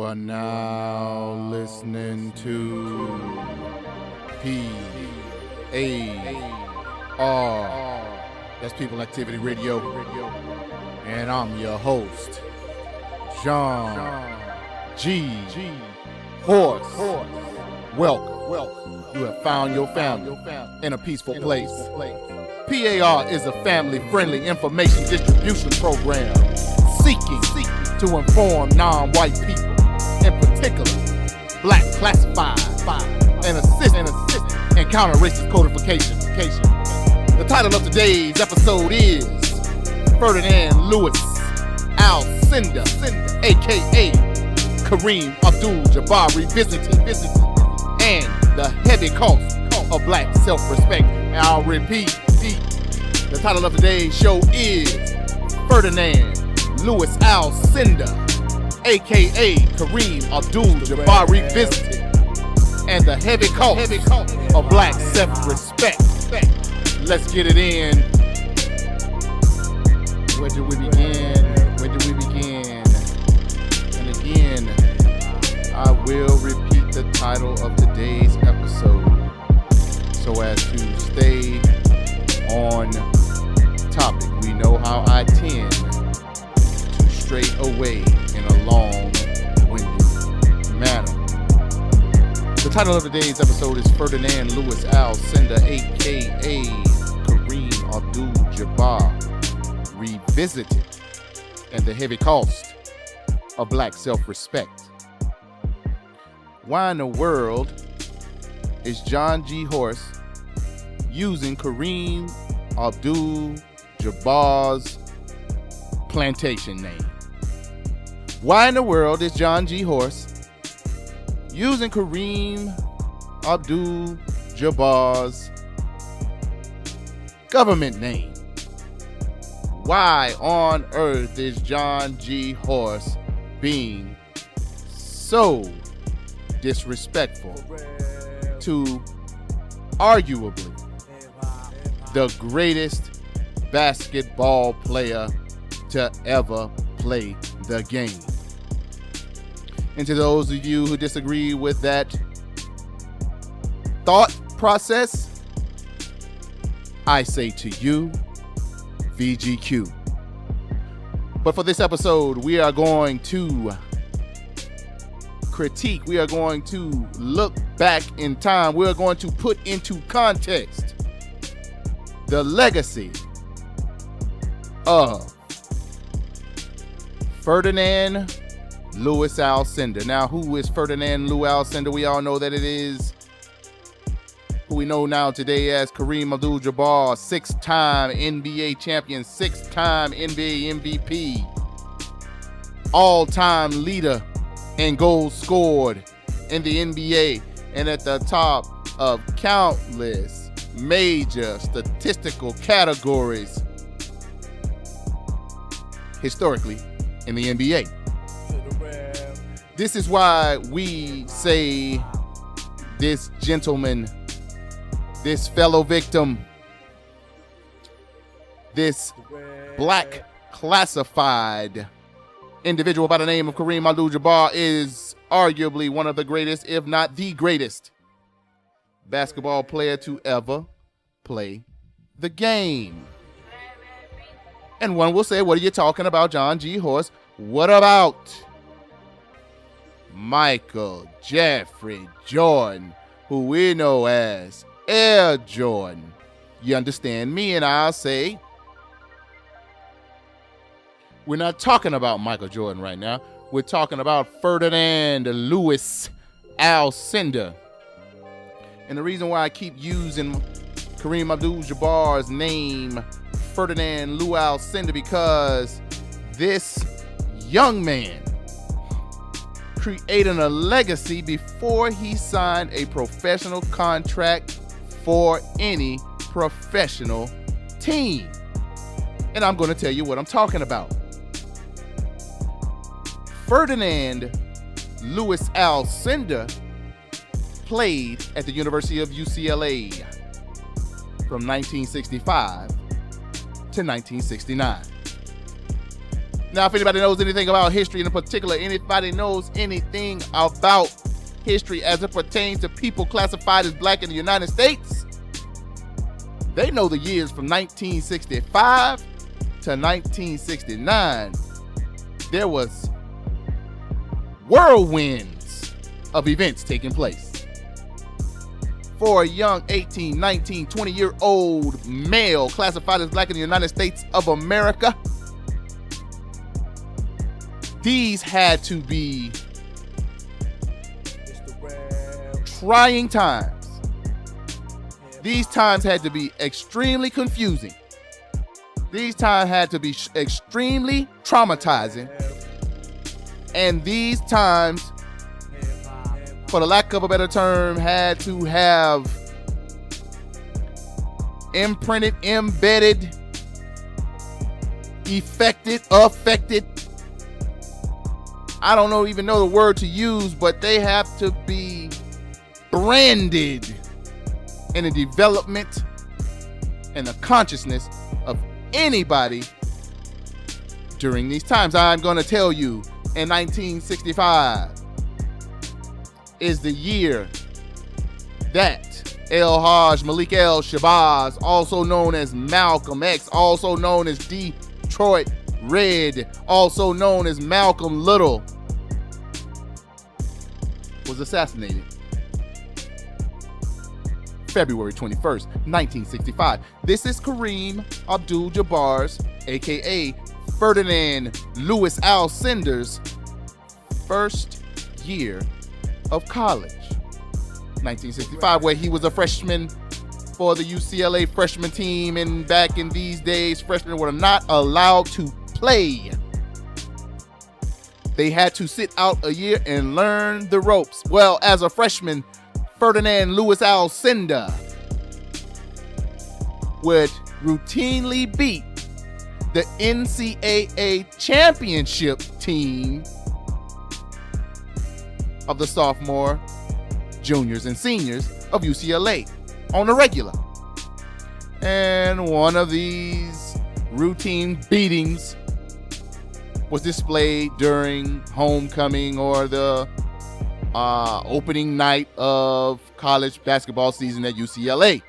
are now listening to P.A.R. That's People Activity Radio. And I'm your host, John G. Horse. Welcome. You have found your family in a peaceful place. P.A.R. is a family-friendly information distribution program seeking to inform non-white people, in particular black classified, and assist in counter-racist codification. The title of today's episode is Ferdinand Lewis Alcindor, a.k.a. Kareem Abdul-Jabbar Revisited, and the heavy cost of black self-respect. And I'll repeat, the title of today's show is Ferdinand Lewis Alcindor, a.k.a. Kareem Abdul-Jabbar Revisited, and the heavy cost of black self-respect. Let's get it in. Where do we begin? And again, I will repeat the title of today's episode so as to stay on topic. We know how I tend to stray away in a long-winded manner. The title of today's episode is Ferdinand Lewis Alcindor, a.k.a. Kareem Abdul-Jabbar Revisited, and the heavy cost of black self-respect. Why in the world is John G. Horse using Kareem Abdul-Jabbar's plantation name? Why in the world is John G. Horse using Kareem Abdul-Jabbar's government name? Why on earth is John G. Horse being so disrespectful to arguably the greatest basketball player to ever play the game? And to those of you who disagree with that thought process, I say to you, VGQ. But for this episode, we are going to critique. We are going to look back in time. We are going to put into context the legacy of Ferdinand Lewis Alcindor. Now, who is Ferdinand Lewis Alcindor? We all know that it is who we know now today as Kareem Abdul-Jabbar, six-time NBA champion, six-time NBA MVP, all-time leader in goals scored in the NBA, and at the top of countless major statistical categories historically in the NBA. This is why we say this gentleman, this fellow victim, this black classified individual by the name of Kareem Abdul-Jabbar is arguably one of the greatest, if not the greatest, basketball player to ever play the game. And one will say, what are you talking about, John G. Horse? What about Michael Jeffrey Jordan, who we know as Air Jordan? You understand me? And I'll say, we're not talking about Michael Jordan right now. We're talking about Ferdinand Lewis Alcindor. And the reason why I keep using Kareem Abdul-Jabbar's name, Ferdinand Lewis Alcindor, because this young man created a legacy before he signed a professional contract for any professional team. And I'm going to tell you what I'm talking about. Ferdinand Lewis Alcindor played at the University of UCLA from 1965 to 1969. Now, if anybody knows anything about history, in particular, anybody knows anything about history as it pertains to people classified as black in the United States, they know the years from 1965 to 1969. There was whirlwinds of events taking place. For a young 18, 19, 20-year-old male classified as black in the United States of America, these had to be trying times. These times had to be extremely confusing. These times had to be extremely traumatizing. And these times, for the lack of a better term, had to have imprinted, embedded, affected. I don't even know the word to use, but they have to be branded in the development and the consciousness of anybody during these times. I'm going to tell you, in 1965 is the year that El-Hajj Malik El-Shabazz, also known as Malcolm X, also known as Detroit Red, also known as Malcolm Little, was assassinated. February 21st, 1965. This is Kareem Abdul-Jabbar's, aka Ferdinand Lewis Alcindor's, first year of college. 1965, where he was a freshman for the UCLA freshman team, and back in these days, freshmen were not allowed to play. They had to sit out a year and learn the ropes. Well, as a freshman, Ferdinand Lewis Alcindor would routinely beat the NCAA championship team of the sophomore, juniors, and seniors of UCLA on the regular. And one of these routine beatings was displayed during homecoming or the opening night of college basketball season at UCLA.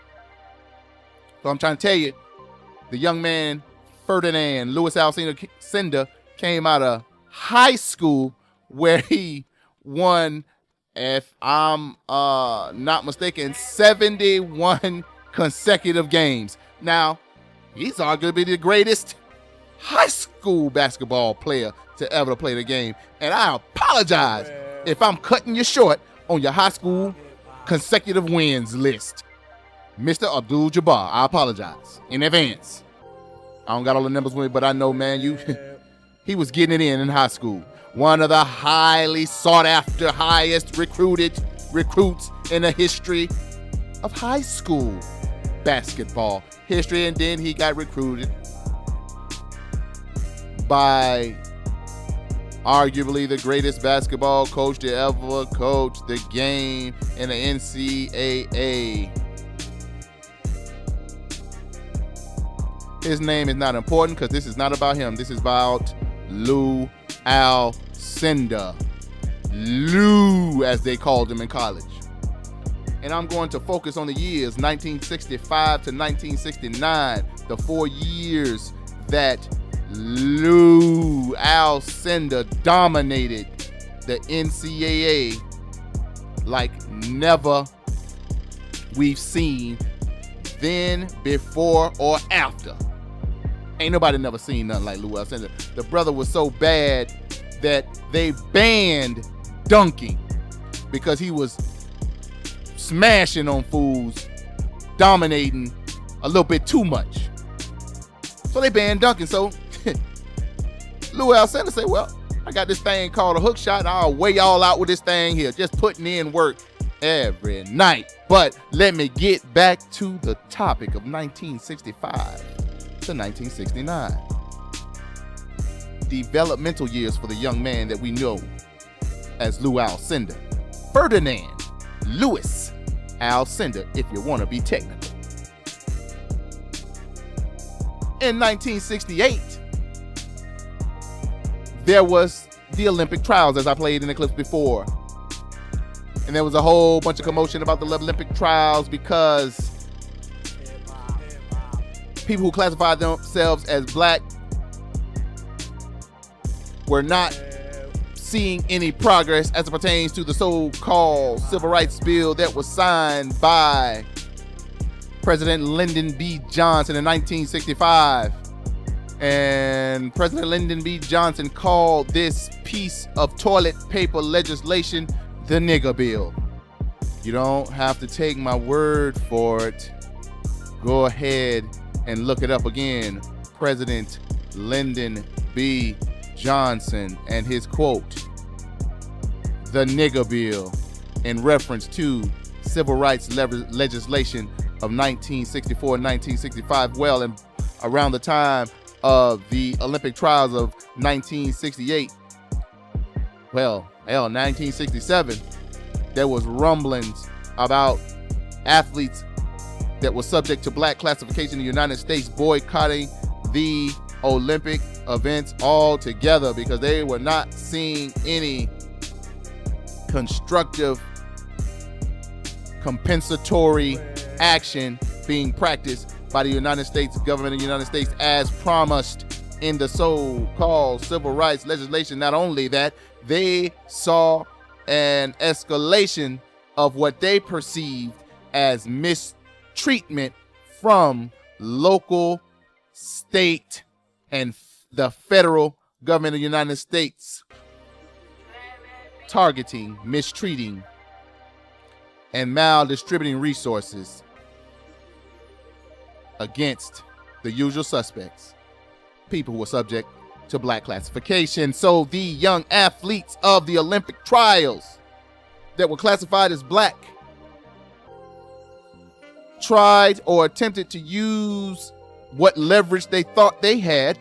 So I'm trying to tell you, the young man Ferdinand Lewis Alcindor came out of high school where he won, if I'm not mistaken, 71 consecutive games. Now, he's arguably the greatest high school basketball player to ever play the game. And I apologize if I'm cutting you short on your high school consecutive wins list. Mr. Abdul-Jabbar, I apologize in advance. I don't got all the numbers with me, but I know, man, he was getting it in high school. One of the highly sought after, highest recruits in the history of high school basketball history. And then he got recruited by arguably the greatest basketball coach to ever coach the game in the NCAA. His name is not important because this is not about him. This is about Lou Alcindor. Lou, as they called him in college. And I'm going to focus on the years 1965 to 1969, the 4 years that Lou Alcindor dominated the NCAA like never we've seen then, before, or after. Ain't nobody never seen nothing like Lou Alcindor. The brother was so bad that they banned dunking because he was smashing on fools, dominating a little bit too much. So they banned dunking. So Lou Alcindor said, well, I got this thing called a hook shot, and I'll weigh y'all out with this thing here, just putting in work every night. But let me get back to the topic of 1965 to 1969. Developmental years for the young man that we know as Lou Alcindor. Ferdinand Lewis Alcindor, if you want to be technical. In 1968, there was the Olympic trials, as I played in the clips before. And there was a whole bunch of commotion about the Olympic trials because people who classified themselves as black were not seeing any progress as it pertains to the so-called civil rights bill that was signed by President Lyndon B. Johnson in 1965. And President Lyndon B. Johnson called this piece of toilet paper legislation the nigger bill. You don't have to take my word for it. Go ahead and look it up again. President Lyndon B. Johnson and his quote, the nigger bill, in reference to civil rights legislation of 1964 and 1965. Well, and around the time of the Olympic trials of 1968, 1967, there was rumblings about athletes that were subject to black classification in the United States boycotting the Olympic events altogether because they were not seeing any constructive compensatory action being practiced by the United States government of the United States as promised in the so-called civil rights legislation. Not only that, they saw an escalation of what they perceived as mistreatment from local, state, and the federal government of the United States, targeting, mistreating, and maldistributing resources against the usual suspects, people who were subject to black classification. So the young athletes of the Olympic trials that were classified as black tried or attempted to use what leverage they thought they had,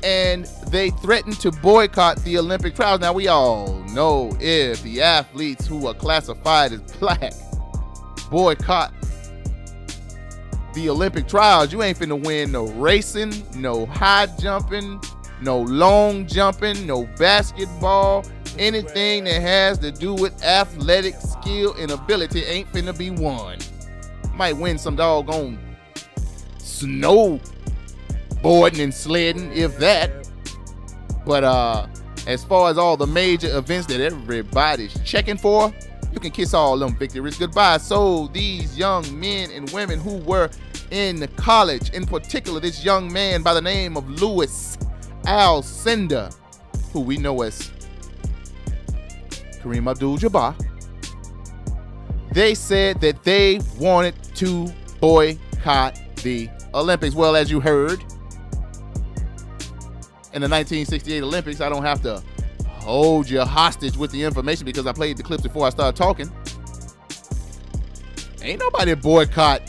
and they threatened to boycott the Olympic trials. Now, we all know if the athletes who are classified as black boycott the Olympic trials, you ain't finna win no racing, no high jumping, no long jumping, no basketball. Anything that has to do with athletic skill and ability ain't finna be won. Might win some doggone snowboarding and sledding, if that. But as far as all the major events that everybody's checking for, you can kiss all them victories goodbye. So these young men and women who were in college, in particular this young man by the name of Lewis Alcindor, who we know as Kareem Abdul-Jabbar, they said that they wanted to boycott the Olympics. Well, as you heard, in the 1968 Olympics, I don't have to hold you hostage with the information because I played the clips before I started talking. Ain't nobody boycott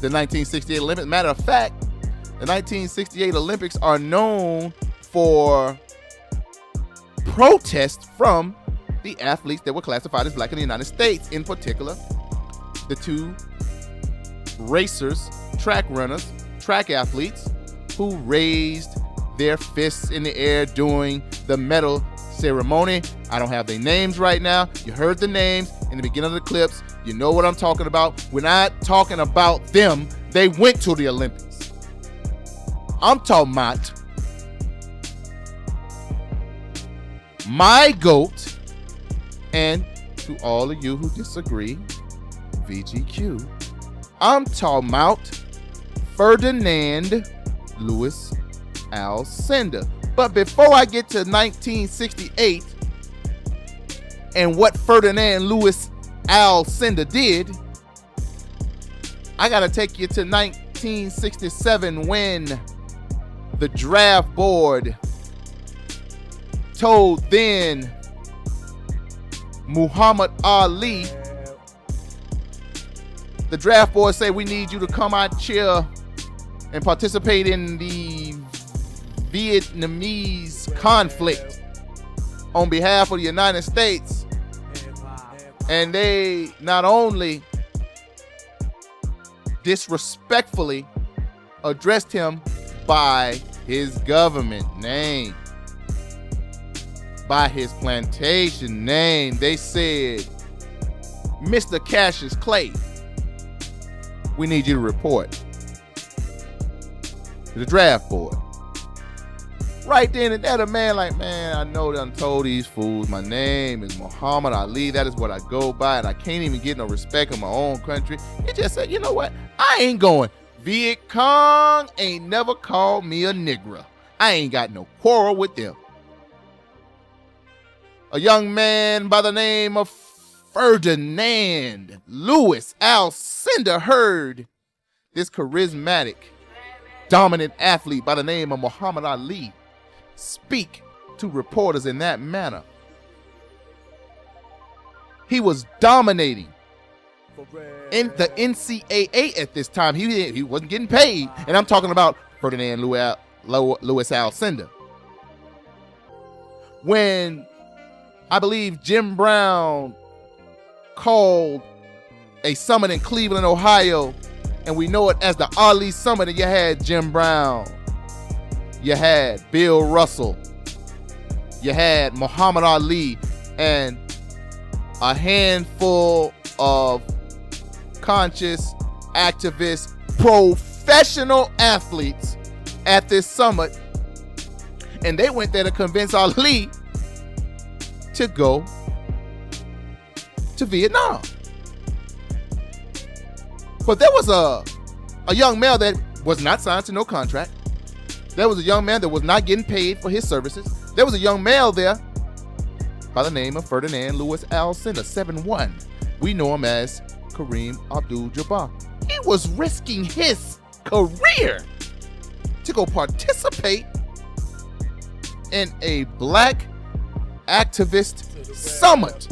the 1968 Olympics. Matter of fact, the 1968 Olympics are known for protests from the athletes that were classified as black in the United States, in particular the two racers, track runners, track athletes who raised their fists in the air during the medal ceremony. I don't have their names right now. You heard the names in the beginning of the clips. You know what I'm talking about. We're not talking about them. They went to the Olympics. I'm talking about my GOAT, and to all of you who disagree, VGQ, I'm talking about Ferdinand Lewis Alcindor. But before I get to 1968 and what Ferdinand Lewis Alcindor did, I gotta take you to 1967 when the draft board told then Muhammad Ali, the draft board said, we need you to come out here and participate in the Vietnamese conflict on behalf of the United States. And they not only disrespectfully addressed him by his government name, by his plantation name. They said, Mr. Cassius Clay, we need you to report to the draft board. Right then and there, the man like, man, I know that I told these fools my name is Muhammad Ali. That is what I go by, and I can't even get no respect in my own country. He just said, you know what? I ain't going. Viet Cong ain't never called me a nigger. I ain't got no quarrel with them. A young man by the name of Ferdinand Lewis Alcindor heard this charismatic, dominant athlete by the name of Muhammad Ali speak to reporters in that manner. He was dominating in the NCAA at this time. He wasn't getting paid, and I'm talking about Ferdinand Lewis Alcindor. When I believe Jim Brown called a summit in Cleveland, Ohio, and we know it as the Ali Summit, and you had Jim Brown, you had Bill Russell, you had Muhammad Ali, and a handful of conscious, activist, professional athletes at this summit, and they went there to convince Ali to go to Vietnam. But there was a young male that was not signed to no contract. There was a young man that was not getting paid for his services. There was a young male there by the name of Ferdinand Lewis Alcindor, 7'1". We know him as Kareem Abdul-Jabbar. He was risking his career to go participate in a black activist summit.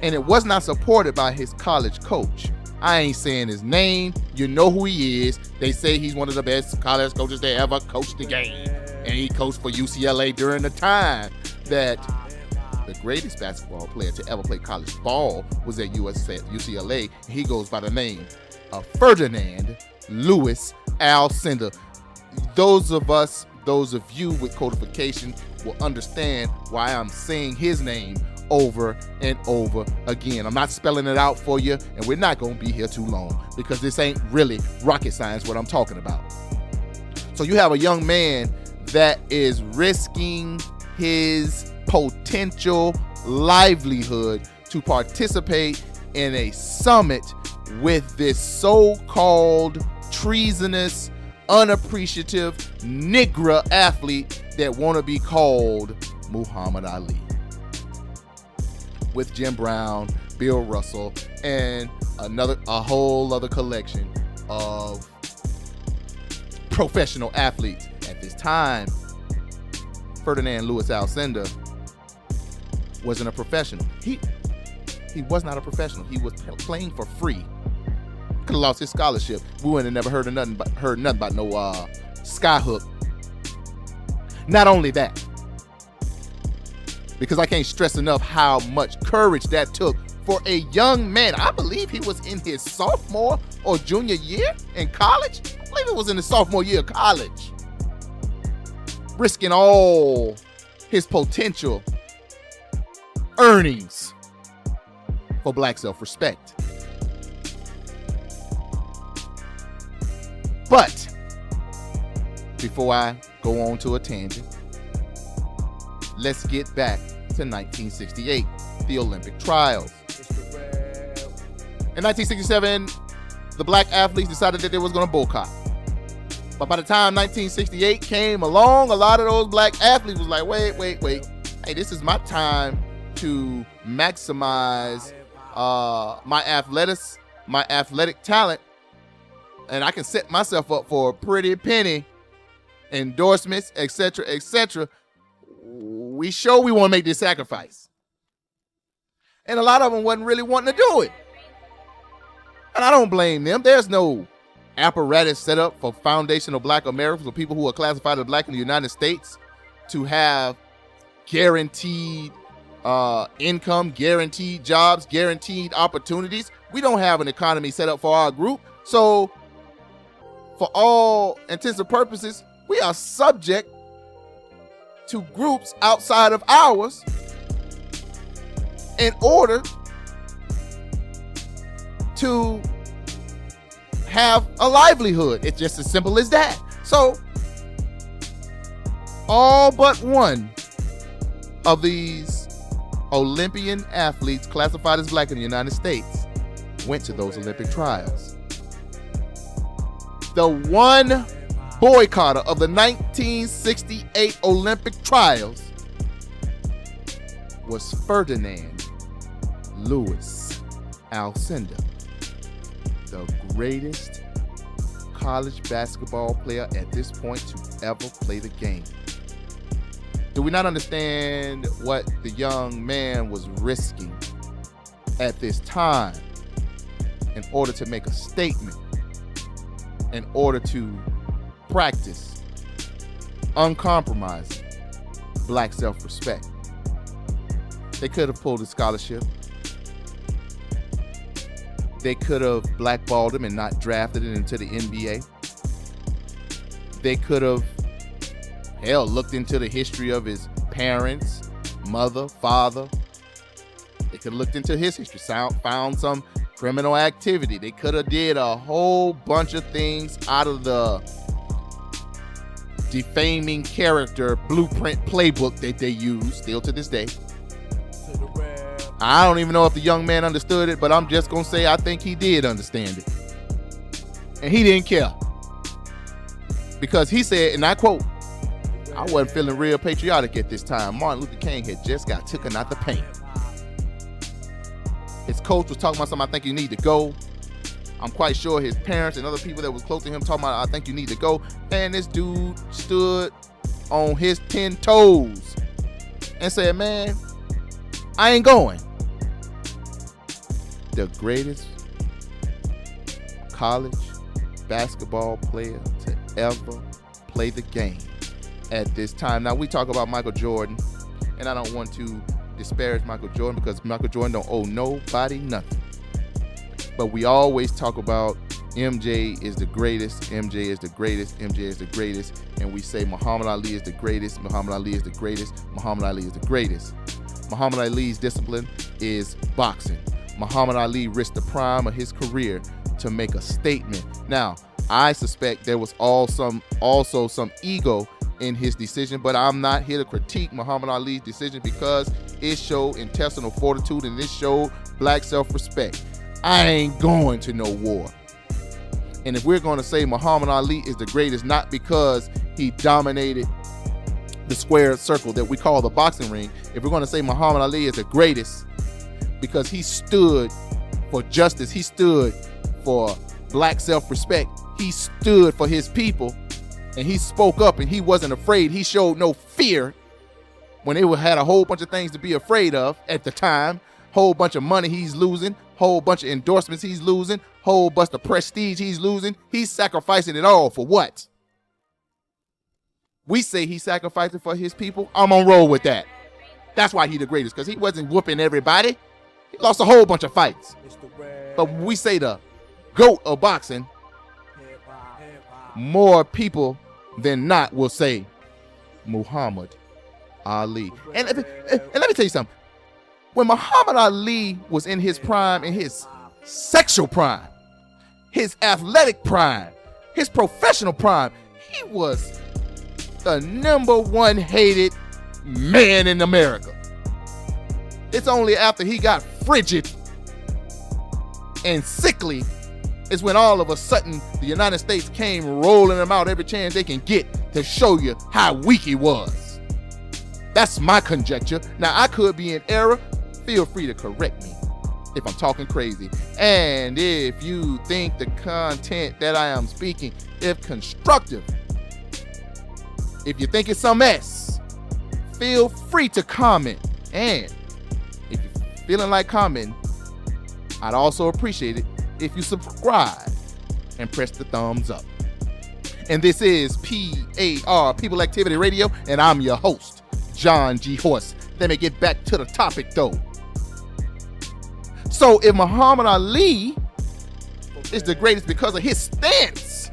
And it was not supported by his college coach. I ain't saying his name. You know who he is. They say he's one of the best college coaches that ever coached the game. And he coached for UCLA during the time that the greatest basketball player to ever play college ball was at UCLA. He goes by the name of Ferdinand Lewis Alcindor. Those of you with codification will understand why I'm saying his name over and over again. I'm not spelling it out for you, and we're not going to be here too long because this ain't really rocket science what I'm talking about. So you have a young man that is risking his potential livelihood to participate in a summit with this so-called treasonous, unappreciative Negro athlete that want to be called Muhammad Ali, with Jim Brown, Bill Russell, and a whole other collection of professional athletes. At this time, Ferdinand Lewis Alcindor wasn't a professional. He was not a professional. He was playing for free. Could have lost his scholarship. We wouldn't have never heard nothing about no skyhook. Not only that, because I can't stress enough how much courage that took for a young man. I believe he was in his sophomore or junior year in college. I believe it was in his sophomore year of college. Risking all his potential earnings for black self-respect. But before I go on to a tangent, let's get back to 1968, the Olympic trials. In 1967, the black athletes decided that they was going to boycott. But by the time 1968 came along, a lot of those black athletes was like, wait. Hey, this is my time to maximize my athletic talent, and I can set myself up for a pretty penny, endorsements, etc., etc. We want to make this sacrifice. And a lot of them wasn't really wanting to do it. And I don't blame them. There's no apparatus set up for foundational black Americans or people who are classified as black in the United States to have guaranteed income, guaranteed jobs, guaranteed opportunities. We don't have an economy set up for our group. So for all intents and purposes, We are subject to groups outside of ours in order to have a livelihood. It's just as simple as that. So all but one of these Olympian athletes classified as black in the United States went to those Olympic trials. The one boycotter of the 1968 Olympic trials was Ferdinand Lewis Alcindor, the greatest college basketball player at this point to ever play the game. Do we not understand what the young man was risking at this time in order to make a statement, in order to practice uncompromising black self-respect? They could have pulled a scholarship. They could have blackballed him and not drafted him into the NBA. They could have, looked into the history of his parents, mother, father. They could have looked into his history, found some criminal activity. They could have did a whole bunch of things out of the defaming character blueprint playbook that they use still to this day. I don't even know if the young man understood it, but I'm just going to say I think he did understand it. And he didn't care. Because he said, and I quote, "I wasn't feeling real patriotic at this time. Martin Luther King had just got taken out the paint." His coach was talking about something, "I think you need to go." I'm quite sure his parents and other people that was close to him talking about, "I think you need to go." And this dude stood on his 10 toes and said, "Man, I ain't going." The greatest college basketball player to ever play the game at this time. Now, we talk about Michael Jordan, and I don't want to disparage Michael Jordan because Michael Jordan don't owe nobody nothing. But we always talk about MJ is the greatest, MJ is the greatest, MJ is the greatest, and we say Muhammad Ali is the greatest, Muhammad Ali is the greatest, Muhammad Ali is the greatest. Muhammad Ali's discipline is boxing. Muhammad Ali risked the prime of his career to make a statement. Now, I suspect there was also some ego in his decision, but I'm not here to critique Muhammad Ali's decision because it showed intestinal fortitude and it showed black self-respect. I ain't going to no war. And if we're going to say Muhammad Ali is the greatest, not because he dominated the square circle that we call the boxing ring, if we're going to say Muhammad Ali is the greatest because he stood for justice, he stood for black self-respect, he stood for his people, and he spoke up and he wasn't afraid, he showed no fear when they had a whole bunch of things to be afraid of at the time, whole bunch of money he's losing, whole bunch of endorsements he's losing, whole bunch of prestige he's losing. He's sacrificing it all for what? We say he sacrificed it for his people. I'm on roll with that. That's why he the greatest, because he wasn't whooping everybody. He lost a whole bunch of fights. But when we say the GOAT of boxing, more people than not will say Muhammad Ali. And let me tell you something. When Muhammad Ali was in his prime, in his sexual prime, his athletic prime, his professional prime, he was the #1 hated man in America. It's only after he got frigid and sickly is when all of a sudden the United States came rolling him out every chance they can get to show you how weak he was. That's my conjecture. Now, I could be in error. Feel free to correct me if I'm talking crazy. And if you think the content that I am speaking, if constructive, if you think it's some mess, feel free to comment. And if you're feeling like commenting, I'd also appreciate it if you subscribe and press the thumbs up. And this is P.A.R. People Activity Radio, and I'm your host, John G. Horse. Let me get back to the topic, though. So if Muhammad Ali is the greatest because of his stance,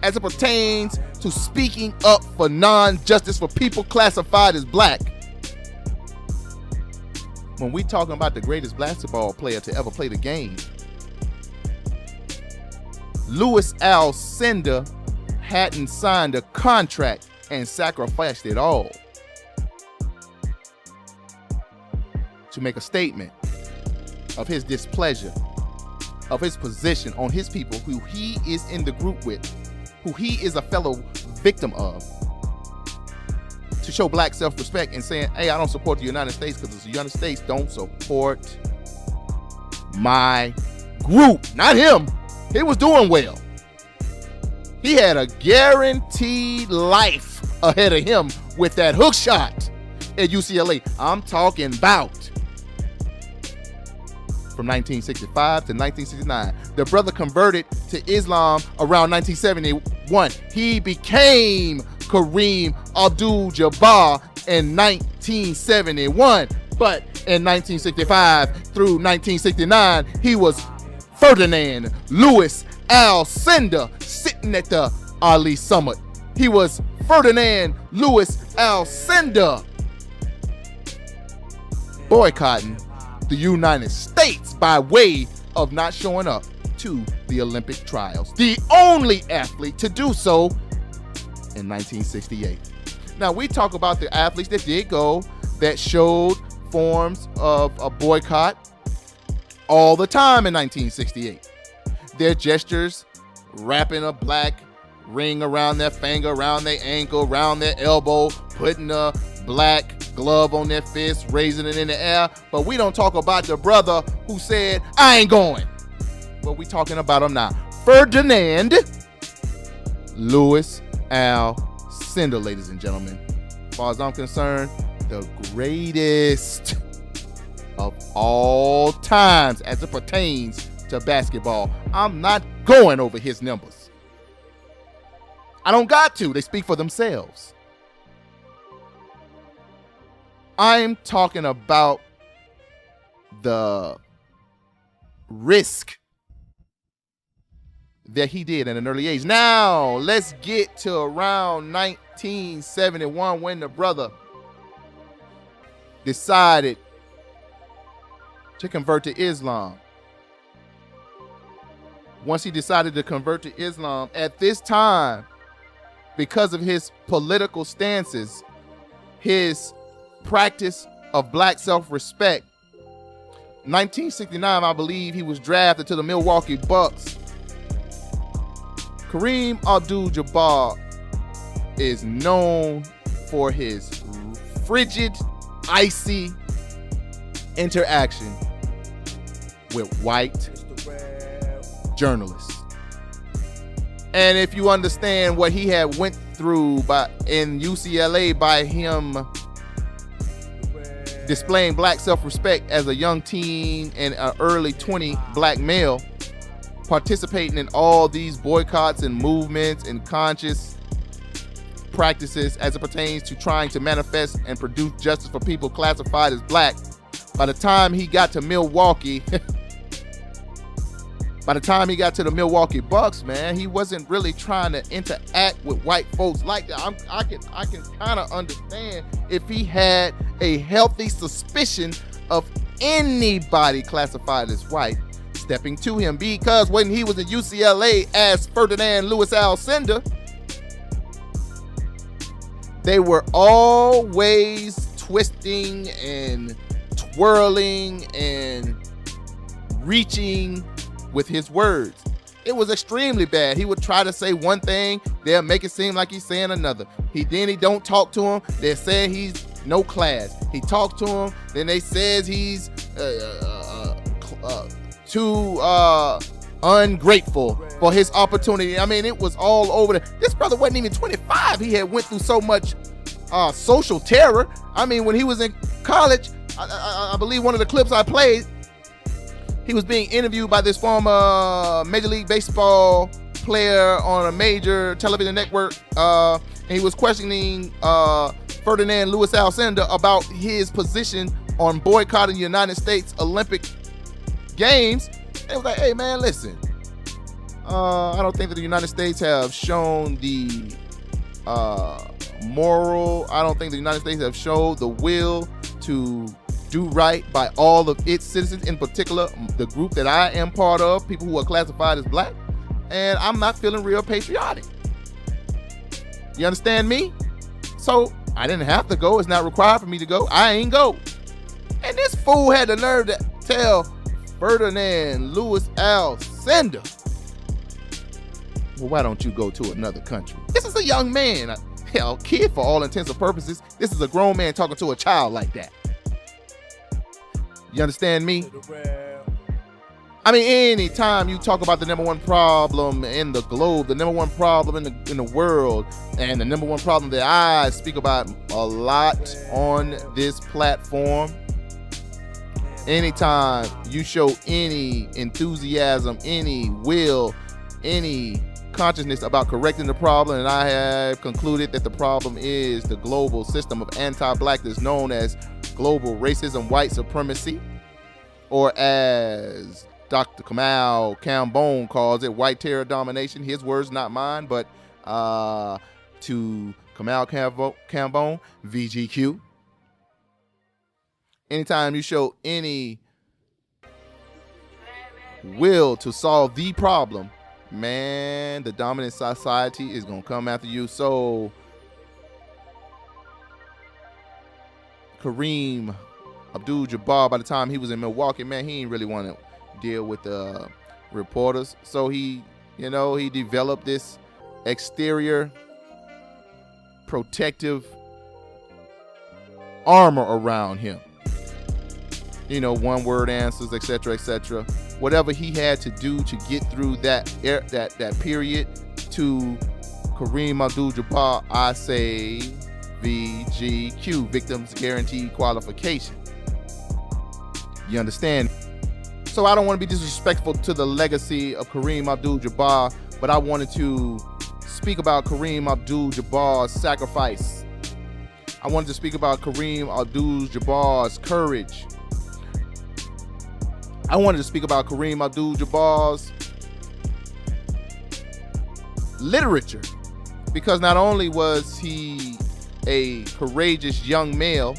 as it pertains to speaking up for non-justice for people classified as black. When we talking about the greatest basketball player to ever play the game, Lewis Alcindor hadn't signed a contract and sacrificed it all to make a statement of his displeasure, of his position on his people who he is in the group with, who he is a fellow victim of, to show black self-respect and saying, hey, I don't support the United States because the United States don't support my group. Not him. He was doing well. He had a guaranteed life ahead of him with that hook shot at UCLA. I'm talking about from 1965 to 1969. The brother converted to Islam around 1971. He became Kareem Abdul-Jabbar in 1971. But in 1965 through 1969, he was Ferdinand Lewis Alcindor sitting at the Ali Summit. He was Ferdinand Lewis Alcindor boycotting the United States by way of not showing up to the Olympic trials. The only athlete to do so in 1968. Now, we talk about the athletes that did go, that showed forms of a boycott all the time in 1968. Their gestures, wrapping a black ring around their finger, around their ankle, around their elbow, putting a black glove on their fist, raising it in the air. But we don't talk about the brother who said, I ain't going. But we talking about him now. Ferdinand Lewis Alcindor, ladies and gentlemen. As far as I'm concerned, the greatest of all times as it pertains to basketball. I'm not going over his numbers. I don't got to. They speak for themselves. I'm talking about the risk that he did at an early age. Now, let's get to around 1971 when the brother decided to convert to Islam. Once he decided to convert to Islam, at this time, because of his political stances, his practice of black self-respect, 1969, I believe, he was drafted to the Milwaukee Bucks. Kareem Abdul-Jabbar is known for his frigid, icy interaction with white journalists. And if you understand what he had went through in UCLA by him displaying black self-respect as a young teen and an early 20 black male, participating in all these boycotts and movements and conscious practices as it pertains to trying to manifest and produce justice for people classified as black. By the time he got to Milwaukee, by the time he got to the Milwaukee Bucks, man, he wasn't really trying to interact with white folks like that. I can kind of understand if he had a healthy suspicion of anybody classified as white stepping to him, because when he was at UCLA as Ferdinand Lewis Alcindor, they were always twisting and twirling and reaching with his words. It was extremely bad. He would try to say one thing, they'll make it seem like he's saying another. He don't talk to him, they're saying he's no class. He talks to him, then they says he's too ungrateful for his opportunity. I mean, it was all over. This brother wasn't even 25. He had went through so much social terror. I mean, when he was in college, I believe one of the clips I played, he was being interviewed by this former Major League Baseball player on a major television network, and he was questioning Ferdinand Lewis Alcindor about his position on boycotting the United States Olympic Games. It was like, hey man, listen, I don't think that the United States have shown the moral. I don't think the United States have showed the will to do right by all of its citizens, in particular the group that I am part of, people who are classified as black, and I'm not feeling real patriotic. You understand me? So I didn't have to go. It's not required for me to go. I ain't go. And this fool had the nerve to tell Ferdinand Lewis Alcindor, well, why don't you go to another country? This is a young man, a kid for all intents and purposes. This is a grown man talking to a child like that. You understand me? I mean, anytime you talk about the number one problem in the globe, the number one problem in the world, and the number one problem that I speak about a lot on this platform, anytime you show any enthusiasm, any will, any consciousness about correcting the problem, and I have concluded that the problem is the global system of anti-blackness known as global racism, white supremacy, or as Dr. Kamal Cambone calls it, white terror domination. His words, not mine, but to Kamal Cambone, VGQ. Anytime you show any will to solve the problem, man, the dominant society is going to come after you. So Kareem Abdul-Jabbar, by the time he was in Milwaukee, man, he didn't really want to deal with the reporters. So he developed this exterior protective armor around him. One word answers, etc., etc. Whatever he had to do to get through that period to Kareem Abdul-Jabbar, I say VGQ, Victims Guaranteed Qualification. You understand? So I don't want to be disrespectful to the legacy of Kareem Abdul-Jabbar, but I wanted to speak about Kareem Abdul-Jabbar's sacrifice. I wanted to speak about Kareem Abdul-Jabbar's courage. I wanted to speak about Kareem Abdul-Jabbar's literature, because not only was he a courageous young male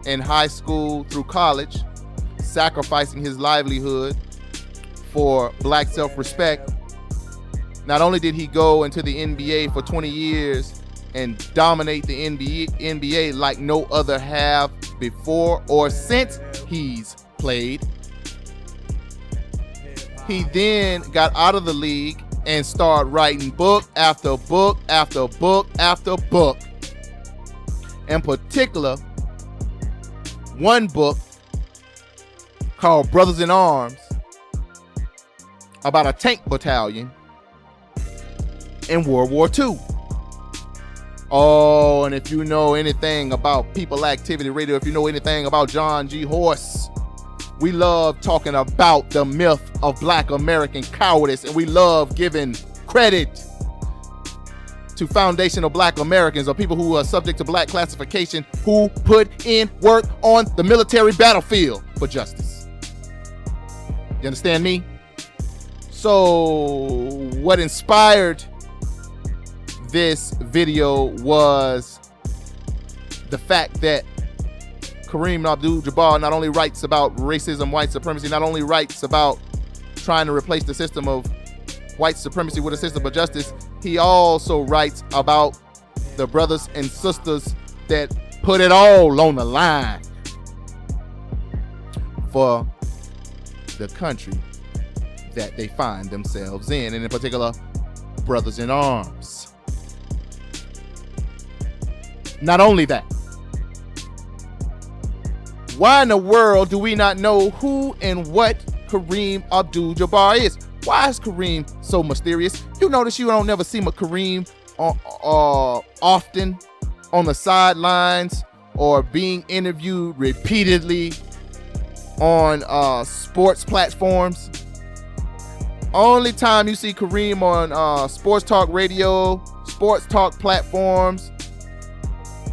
in high school through college, sacrificing his livelihood for black self-respect, not only did he go into the NBA for 20 years and dominate the NBA like no other have before or since he's played, he then got out of the league and started writing book after book after book after book. In particular, one book called Brothers in Arms, about a tank battalion in World War II. Oh, and if you know anything about People Activity Radio, if you know anything about John G. Horse, we love talking about the myth of Black American cowardice, and we love giving credit to foundational Black Americans, or people who are subject to Black classification, who put in work on the military battlefield for justice. You understand me? So what inspired this video was the fact that Kareem Abdul-Jabbar not only writes about racism, white supremacy, not only writes about trying to replace the system of white supremacy with a system of justice, he also writes about the brothers and sisters that put it all on the line for the country that they find themselves in, and in particular, Brothers in Arms. Not only that, why in the world do we not know who and what Kareem Abdul-Jabbar is? Why is Kareem so mysterious? You notice you don't never see Kareem often on the sidelines or being interviewed repeatedly on sports platforms. Only time you see Kareem on sports talk radio, sports talk platforms,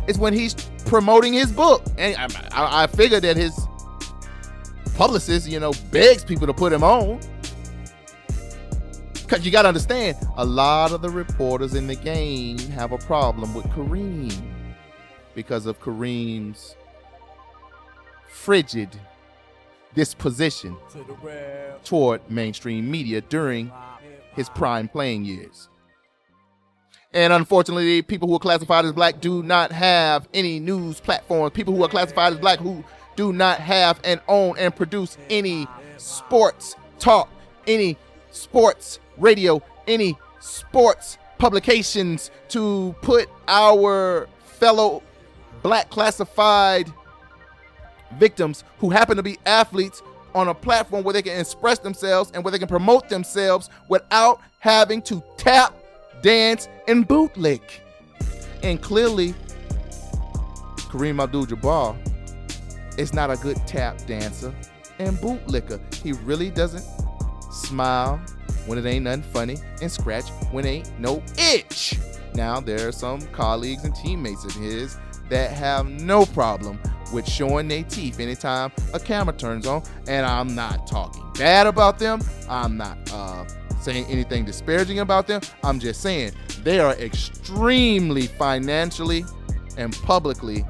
is when he's promoting his book. And I figure that his publicist, begs people to put him on. Because you got to understand, a lot of the reporters in the game have a problem with Kareem because of Kareem's frigid disposition toward mainstream media during his prime playing years. And unfortunately, people who are classified as black do not have any news platforms. People who are classified as black who do not have and own and produce any sports talk, any sports radio, any sports publications to put our fellow black classified victims who happen to be athletes on a platform where they can express themselves and where they can promote themselves without having to tap, dance, and bootlick. And clearly, Kareem Abdul-Jabbar is not a good tap dancer and bootlicker. He really doesn't smile when it ain't nothing funny and scratch when ain't no itch. Now, there are some colleagues and teammates of his that have no problem with showing their teeth anytime a camera turns on, and I'm not talking bad about them. I'm not saying anything disparaging about them. I'm just saying they are extremely financially and publicly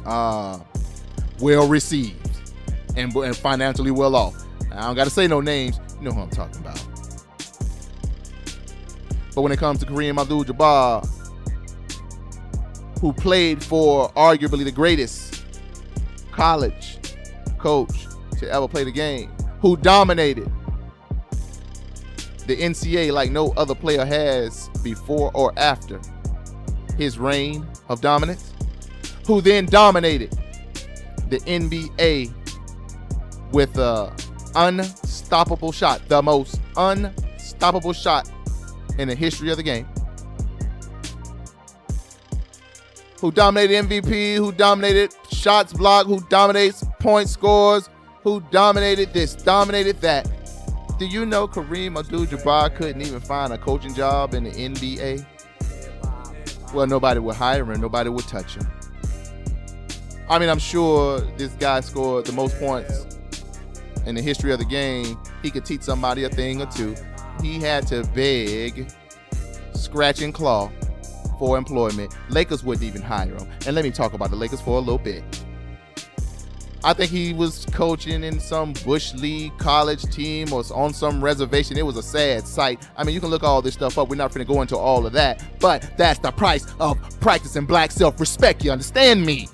well received and financially well off. Now, I don't got to say no names. You know who I'm talking about. But when it comes to Kareem Abdul-Jabbar, who played for arguably the greatest college coach to ever play the game, who dominated the NCAA like no other player has before or after his reign of dominance, who then dominated the NBA with an unstoppable shot, the most unstoppable shot in the history of the game, who dominated MVP, who dominated shots blocked, who dominates point scores, who dominated this, dominated that. Do you know Kareem Abdul-Jabbar couldn't even find a coaching job in the NBA? Well, nobody would hire him, nobody would touch him. I mean, I'm sure this guy scored the most points in the history of the game. He could teach somebody a thing or two. He had to beg, scratch and claw for employment. Lakers wouldn't even hire him. And let me talk about the Lakers for a little bit. I think he was coaching in some Bush League college team or on some reservation. It was a sad sight. I mean, you can look all this stuff up. We're not going to go into all of that. But that's the price of practicing black self-respect. You understand me?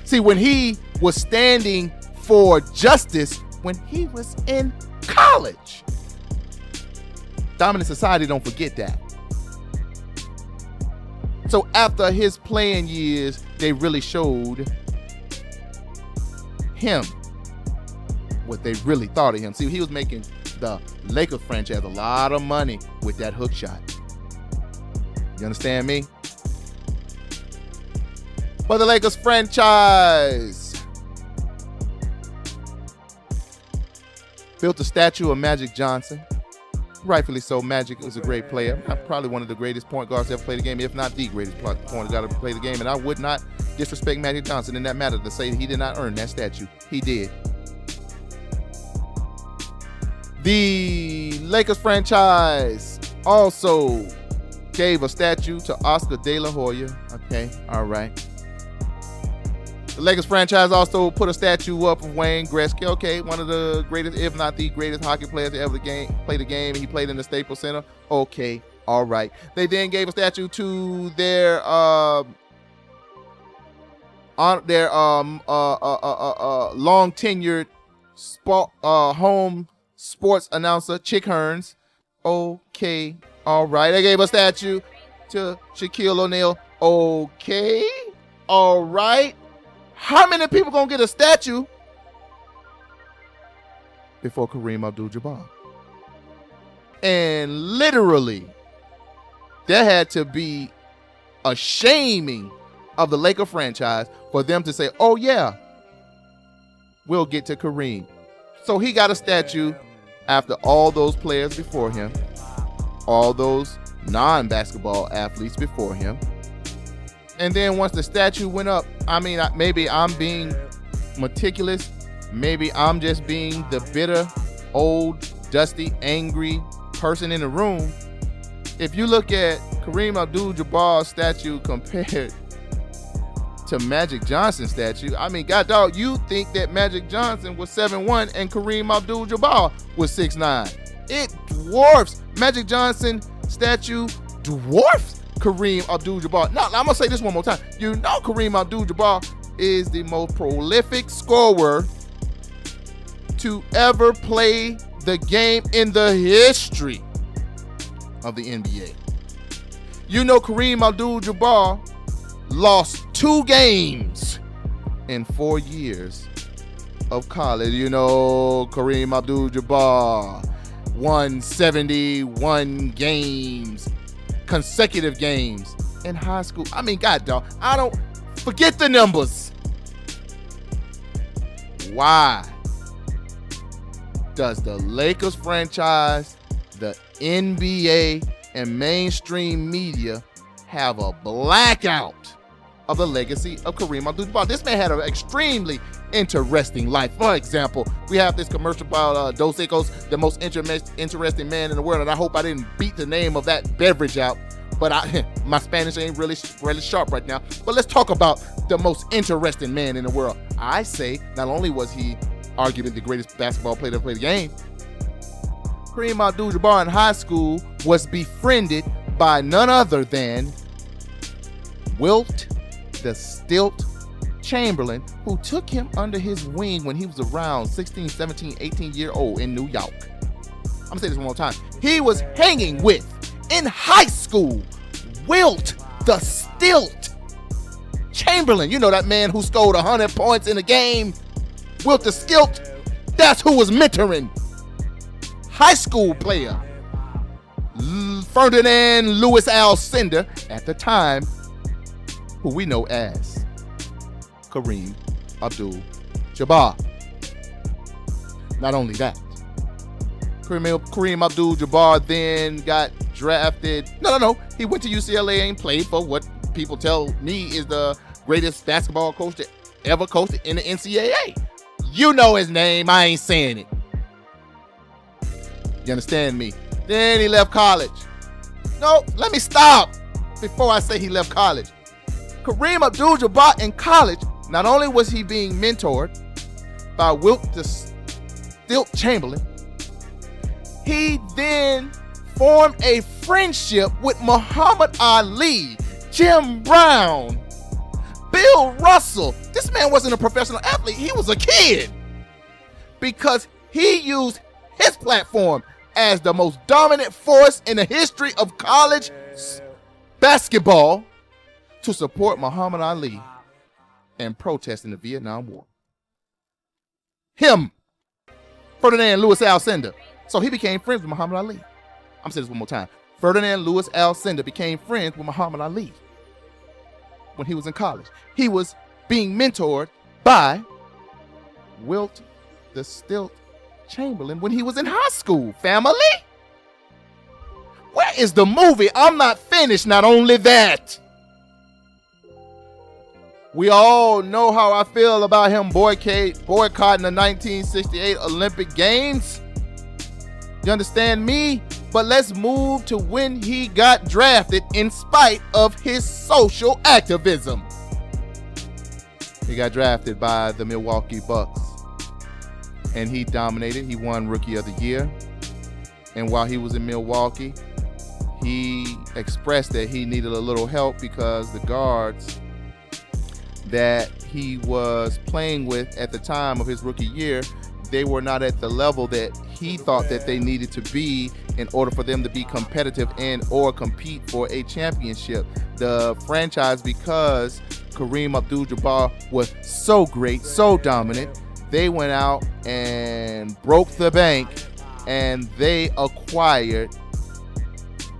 See, when he was standing for justice, when he was in college, dominant society don't forget that. So after his playing years, they really showed him what they really thought of him. See, he was making the Lakers franchise a lot of money with that hook shot. You understand me? But the Lakers franchise built a statue of Magic Johnson. Rightfully so. Magic was a great player. Probably one of the greatest point guards to ever play the game, if not the greatest point guard to ever play the game. And I would not disrespect Magic Johnson in that matter to say he did not earn that statue. He did. The Lakers franchise also gave a statue to Oscar De La Hoya. Okay, all right. The Lakers franchise also put a statue up of Wayne Gretzky. Okay, one of the greatest, if not the greatest hockey players to ever play the game. He played in the Staples Center. Okay, all right. They then gave a statue to their long tenured home sports announcer, Chick Hearns. Okay, all right. They gave a statue to Shaquille O'Neal. Okay, all right. How many people gonna get a statue before Kareem Abdul-Jabbar? And literally, there had to be a shaming of the Laker franchise for them to say, oh yeah, we'll get to Kareem. So he got a statue after all those players before him, all those non-basketball athletes before him. And then once the statue went up, I mean, maybe I'm being meticulous. Maybe I'm just being the bitter old dusty, angry person in the room. If you look at Kareem Abdul-Jabbar's statue compared to Magic Johnson's statue, I mean, God dog, you think that Magic Johnson was 7'1" and Kareem Abdul-Jabbar was 6'9". It dwarfs. Magic Johnson statue dwarfs Kareem Abdul-Jabbar. Now, I'm going to say this one more time. You know Kareem Abdul-Jabbar is the most prolific scorer to ever play the game in the history of the NBA. You know Kareem Abdul-Jabbar lost 2 games in 4 years of college. You know Kareem Abdul-Jabbar won 71 games, consecutive games in high school. I mean, God, dog, I don't forget the numbers. Why does the Lakers franchise, the NBA, and mainstream media have a blackout of the legacy of Kareem Abdul-Jabbar? This man had an extremely interesting life. For example, we have this commercial about Dos Equis, the most interesting man in the world, and I hope I didn't beat the name of that beverage out, but my Spanish ain't really sharp right now. But let's talk about the most interesting man in the world. I say not only was he arguably the greatest basketball player to play the game, Kareem Abdul-Jabbar in high school was befriended by none other than Wilt the Stilt Chamberlain, who took him under his wing when he was around 16, 17, 18 year old in New York. I'm gonna say this one more time. He was hanging with, in high school, Wilt the Stilt Chamberlain. You know that man who scored 100 points in a game? Wilt the Stilt, that's who was mentoring high school player Ferdinand Lewis Alcindor at the time, who we know as Kareem Abdul-Jabbar. Not only that, Kareem Abdul-Jabbar then got drafted. No. He went to UCLA and played for what people tell me is the greatest basketball coach that ever coached in the NCAA. You know his name. I ain't saying it. You understand me? Then he left college. No, let me stop before I say he left college. Kareem Abdul-Jabbar in college, not only was he being mentored by Wilt the Stilt Chamberlain, he then formed a friendship with Muhammad Ali, Jim Brown, Bill Russell. This man wasn't a professional athlete. He was a kid, because he used his platform as the most dominant force in the history of college basketball to support Muhammad Ali and protest in the Vietnam War. Him, Ferdinand Lewis Alcindor. So he became friends with Muhammad Ali. I'm saying this one more time. Ferdinand Lewis Alcindor became friends with Muhammad Ali when he was in college. He was being mentored by Wilt the Stilt Chamberlain when he was in high school. Family? Where is the movie? I'm not finished. Not only that, we all know how I feel about him boycotting the 1968 Olympic Games. You understand me? But let's move to when he got drafted in spite of his social activism. He got drafted by the Milwaukee Bucks, and he dominated. He won Rookie of the Year. And while he was in Milwaukee, he expressed that he needed a little help because the guards that he was playing with at the time of his rookie year, they were not at the level that he thought that they needed to be in order for them to be competitive and or compete for a championship. The franchise, because Kareem Abdul-Jabbar was so great, so dominant, they went out and broke the bank, and they acquired,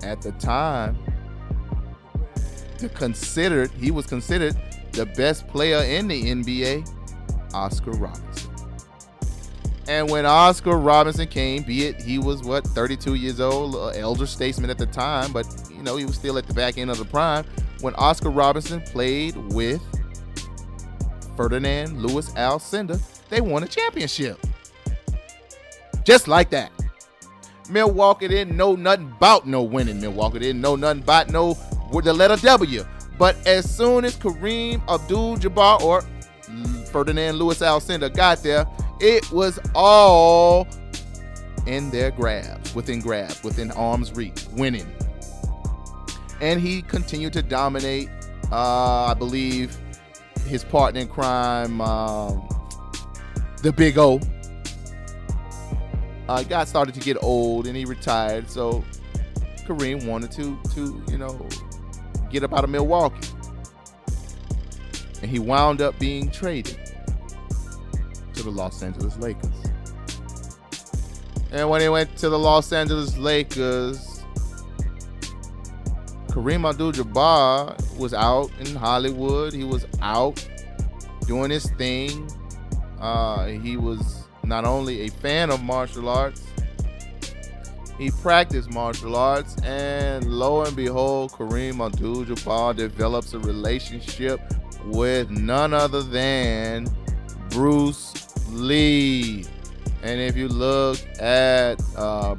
at the time, he was considered the best player in the NBA, Oscar Robinson. And when Oscar Robinson came, be it he was 32 years old, elder statesman at the time, but he was still at the back end of the prime. When Oscar Robinson played with Ferdinand Lewis Alcindor, they won a championship. Just like that. Milwaukee didn't know nothing about no winning. Milwaukee didn't know nothing about the letter W. But as soon as Kareem Abdul-Jabbar or Ferdinand Lewis Alcindor got there, it was all in their grasp, within arm's reach, winning. And he continued to dominate. I believe his partner in crime, the Big O, got started to get old and he retired. So Kareem wanted to get up out of Milwaukee. And he wound up being traded to the Los Angeles Lakers. And when he went to the Los Angeles Lakers, Kareem Abdul-Jabbar was out in Hollywood. He was out doing his thing. He was not only a fan of martial arts, he practiced martial arts, and lo and behold, Kareem Abdul-Jabbar develops a relationship with none other than Bruce Lee. And if you look at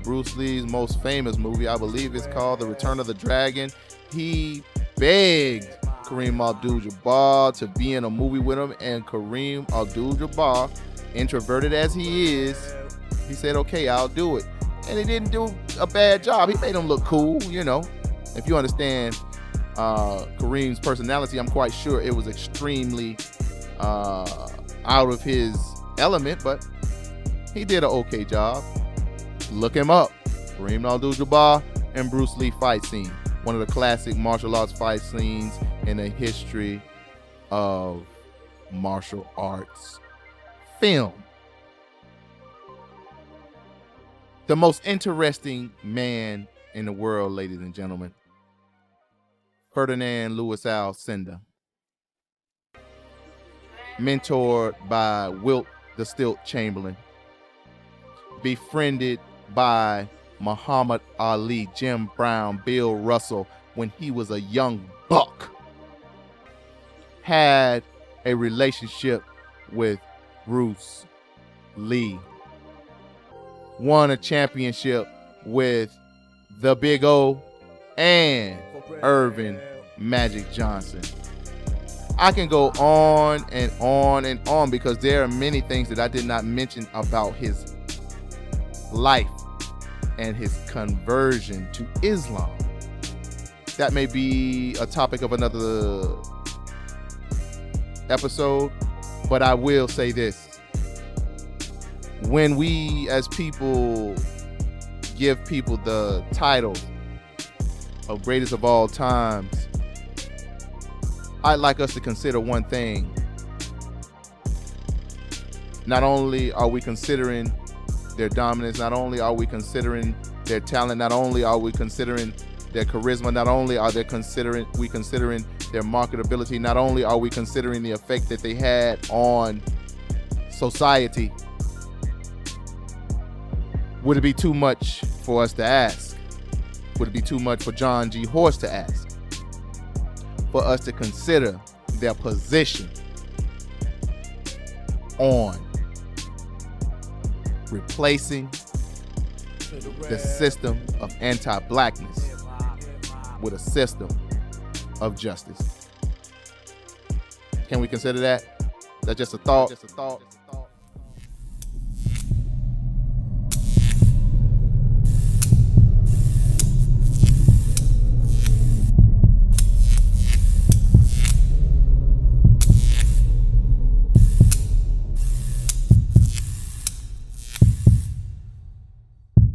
Bruce Lee's most famous movie, I believe it's called The Return of the Dragon, he begged Kareem Abdul-Jabbar to be in a movie with him, and Kareem Abdul-Jabbar, introverted as he is, he said, okay, I'll do it. And he didn't do a bad job. He made him look cool, If you understand Kareem's personality, I'm quite sure it was extremely out of his element, but he did an okay job. Look him up. Kareem Abdul-Jabbar and Bruce Lee fight scene. One of the classic martial arts fight scenes in the history of martial arts film. The most interesting man in the world, ladies and gentlemen. Ferdinand Lewis Alcindor. Mentored by Wilt the Stilt Chamberlain. Befriended by Muhammad Ali, Jim Brown, Bill Russell when he was a young buck. Had a relationship with Bruce Lee. Won a championship with the Big O and Irvin Magic Johnson. I can go on and on and on because there are many things that I did not mention about his life and his conversion to Islam. That may be a topic of another episode, but I will say this. When we as people give people the title of greatest of all times, I'd like us to consider one thing. Not only are we considering their dominance, not only are we considering their talent, not only are we considering their charisma, not only are we considering their marketability, not only are we considering the effect that they had on society. Would it be too much for us to ask? Would it be too much for John G. Horst to ask? For us to consider their position on replacing the system of anti-blackness with a system of justice. Can we consider that? That's just a thought.